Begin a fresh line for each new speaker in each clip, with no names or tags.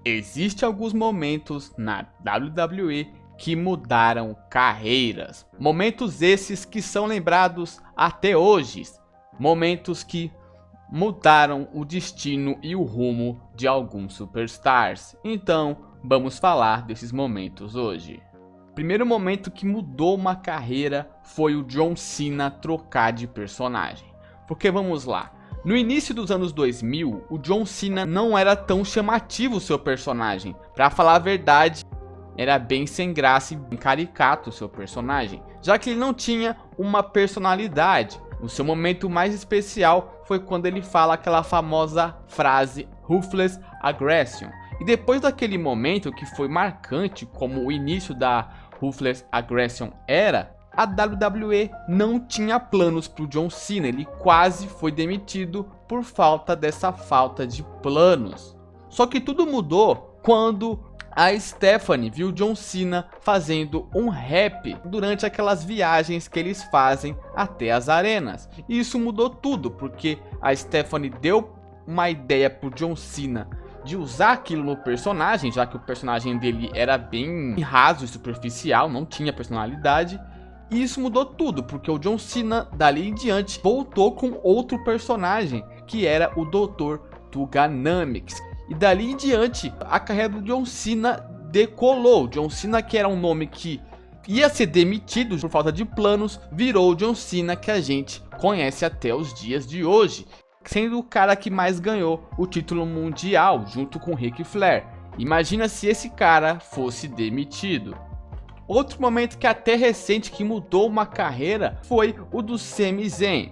Existem alguns momentos na WWE que mudaram carreiras. Momentos esses que são lembrados até hoje. Momentos que mudaram o destino e o rumo de alguns superstars. Então, vamos falar desses momentos hoje. O primeiro momento que mudou uma carreira foi o John Cena trocar de personagem. Porque vamos lá. No início dos anos 2000, o John Cena não era tão chamativo o seu personagem. Pra falar a verdade, era bem sem graça e bem caricato o seu personagem, já que ele não tinha uma personalidade. O seu momento mais especial foi quando ele fala aquela famosa frase Ruthless Aggression. E depois daquele momento que foi marcante como o início da Ruthless Aggression era, a WWE não tinha planos para o John Cena, ele quase foi demitido por falta dessa falta de planos. Só que tudo mudou quando a Stephanie viu John Cena fazendo um rap durante aquelas viagens que eles fazem até as arenas. E isso mudou tudo, porque a Stephanie deu uma ideia pro John Cena de usar aquilo no personagem, já que o personagem dele era bem raso e superficial, não tinha personalidade. E isso mudou tudo, porque o John Cena, dali em diante, voltou com outro personagem, que era o Dr. Tuganamics. E dali em diante, a carreira do John Cena decolou. John Cena, que era um nome que ia ser demitido por falta de planos, virou o John Cena que a gente conhece até os dias de hoje, sendo o cara que mais ganhou o título mundial, junto com Ric Flair. Imagina se esse cara fosse demitido. Outro momento que até recente que mudou uma carreira foi o do Sami Zayn.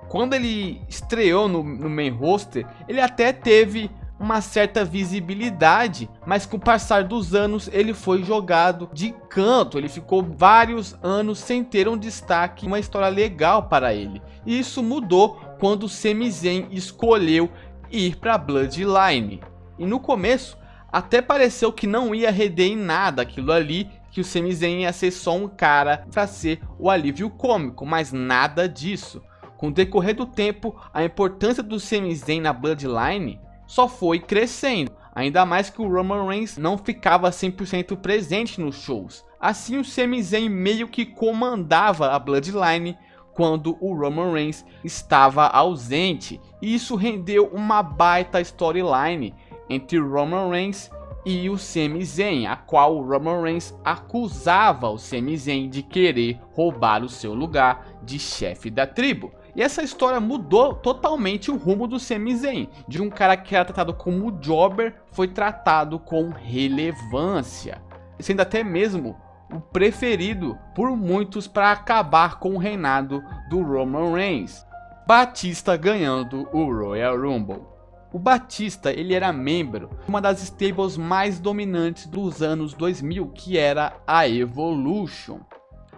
Quando ele estreou no main roster, ele até teve uma certa visibilidade, mas com o passar dos anos ele foi jogado de canto. Ele ficou vários anos sem ter um destaque, uma história legal para ele. E isso mudou quando o Sami Zayn escolheu ir para Bloodline. E no começo até pareceu que não ia render em nada aquilo ali, que o Sami Zayn ia ser só um cara para ser o alívio cômico, mas nada disso. Com o decorrer do tempo, a importância do Sami Zayn na Bloodline só foi crescendo, ainda mais que o Roman Reigns não ficava 100% presente nos shows. Assim, o Sami Zayn meio que comandava a Bloodline quando o Roman Reigns estava ausente, e isso rendeu uma baita storyline entre o Roman Reigns e o Sami Zayn, a qual o Roman Reigns acusava o Sami Zayn de querer roubar o seu lugar de chefe da tribo. E essa história mudou totalmente o rumo do Sami Zayn. De um cara que era tratado como jobber, foi tratado com relevância, sendo até mesmo o preferido por muitos para acabar com o reinado do Roman Reigns. Batista ganhando o Royal Rumble. O Batista, ele era membro de uma das stables mais dominantes dos anos 2000, que era a Evolution.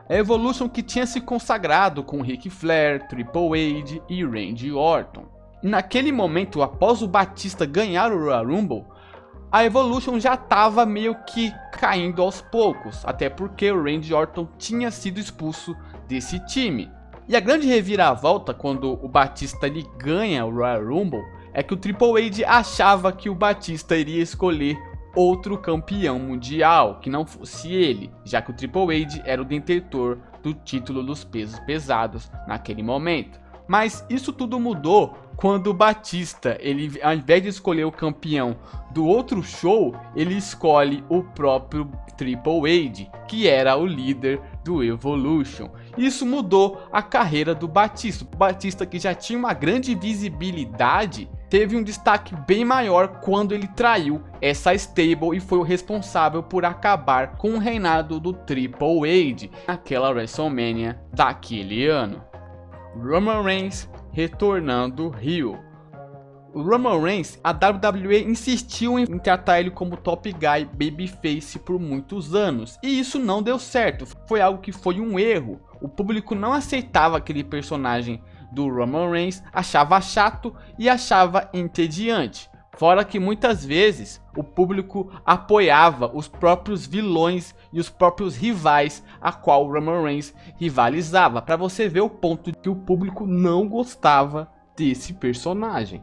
A Evolution que tinha se consagrado com Ric Flair, Triple H e Randy Orton. E naquele momento, após o Batista ganhar o Royal Rumble, a Evolution já estava meio que caindo aos poucos, até porque o Randy Orton tinha sido expulso desse time. E a grande reviravolta quando o Batista ele ganha o Royal Rumble é que o Triple H achava que o Batista iria escolher outro campeão mundial, que não fosse ele, já que o Triple H era o detentor do título dos pesos pesados naquele momento. Mas isso tudo mudou quando o Batista, ele, ao invés de escolher o campeão do outro show, ele escolhe o próprio Triple H, que era o líder do Evolution. Isso mudou a carreira do Batista. O Batista, que já tinha uma grande visibilidade, teve um destaque bem maior quando ele traiu essa stable e foi o responsável por acabar com o reinado do Triple H naquela WrestleMania daquele ano. Roman Reigns retornando heel. O Roman Reigns, a WWE insistiu em tratar ele como top guy babyface por muitos anos, e isso não deu certo, foi algo que foi um erro. O público não aceitava aquele personagem do Roman Reigns, achava chato e achava entediante. Fora que muitas vezes o público apoiava os próprios vilões e os próprios rivais a qual o Roman Reigns rivalizava, para você ver o ponto que o público não gostava desse personagem.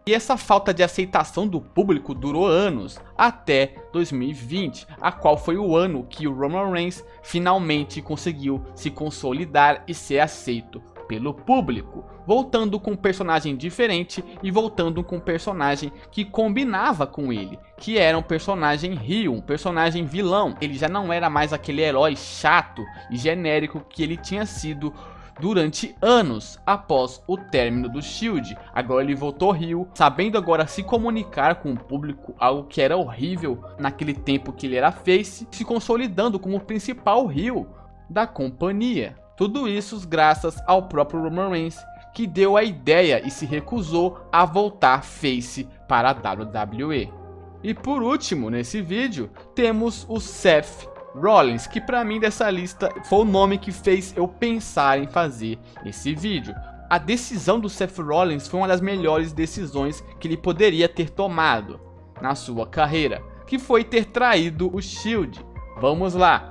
E essa falta de aceitação do público durou anos, até 2020, a qual foi o ano que o Roman Reigns finalmente conseguiu se consolidar e ser aceito pelo público, voltando com um personagem diferente e voltando com um personagem que combinava com ele, que era um personagem heel, um personagem vilão. Ele já não era mais aquele herói chato e genérico que ele tinha sido durante anos após o término do Shield. Agora ele voltou heel, sabendo agora se comunicar com o público, algo que era horrível naquele tempo que ele era face, se consolidando como o principal heel da companhia. Tudo isso graças ao próprio Roman Reigns, que deu a ideia e se recusou a voltar face para a WWE. E por último, nesse vídeo, temos o Seth Rollins, que para mim dessa lista foi o nome que fez eu pensar em fazer esse vídeo. A decisão do Seth Rollins foi uma das melhores decisões que ele poderia ter tomado na sua carreira, que foi ter traído o Shield. Vamos lá.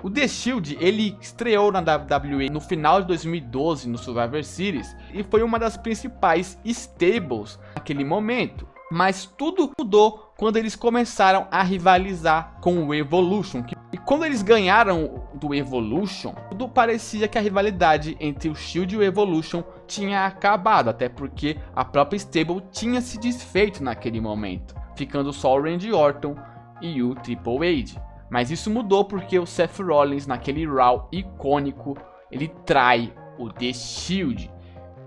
O The Shield, ele estreou na WWE no final de 2012 no Survivor Series e foi uma das principais stables naquele momento. Mas tudo mudou quando eles começaram a rivalizar com o Evolution. E quando eles ganharam do Evolution, tudo parecia que a rivalidade entre o Shield e o Evolution tinha acabado, até porque a própria stable tinha se desfeito naquele momento, ficando só o Randy Orton e o Triple H. Mas isso mudou porque o Seth Rollins, naquele Raw icônico, ele trai o The Shield.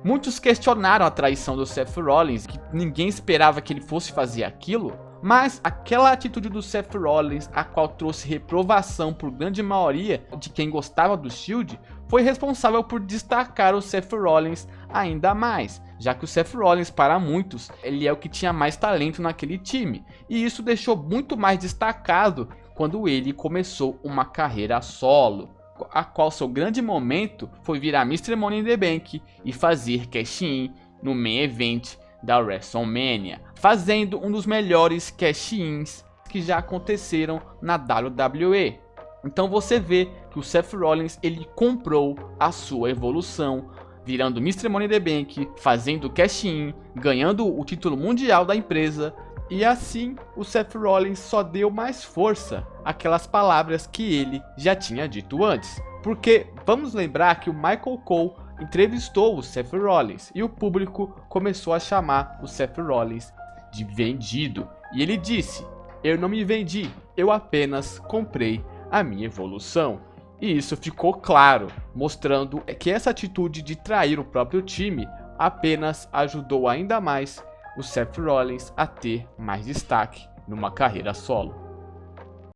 Muitos questionaram a traição do Seth Rollins, que ninguém esperava que ele fosse fazer aquilo, mas aquela atitude do Seth Rollins, a qual trouxe reprovação por grande maioria de quem gostava do Shield, foi responsável por destacar o Seth Rollins ainda mais, já que o Seth Rollins, para muitos, ele é o que tinha mais talento naquele time, e isso deixou muito mais destacado quando ele começou uma carreira solo, a qual seu grande momento foi virar Mr. Money in the Bank e fazer cash-in no main event da WrestleMania, fazendo um dos melhores cash-ins que já aconteceram na WWE. Então você vê que o Seth Rollins, ele comprou a sua evolução, virando Mr. Money in the Bank, fazendo cash-in, ganhando o título mundial da empresa. E assim, o Seth Rollins só deu mais força àquelas palavras que ele já tinha dito antes. Porque vamos lembrar que o Michael Cole entrevistou o Seth Rollins e o público começou a chamar o Seth Rollins de vendido. E ele disse: "Eu não me vendi, eu apenas comprei a minha evolução." E isso ficou claro, mostrando que essa atitude de trair o próprio time apenas ajudou ainda mais o Seth Rollins a ter mais destaque numa carreira solo.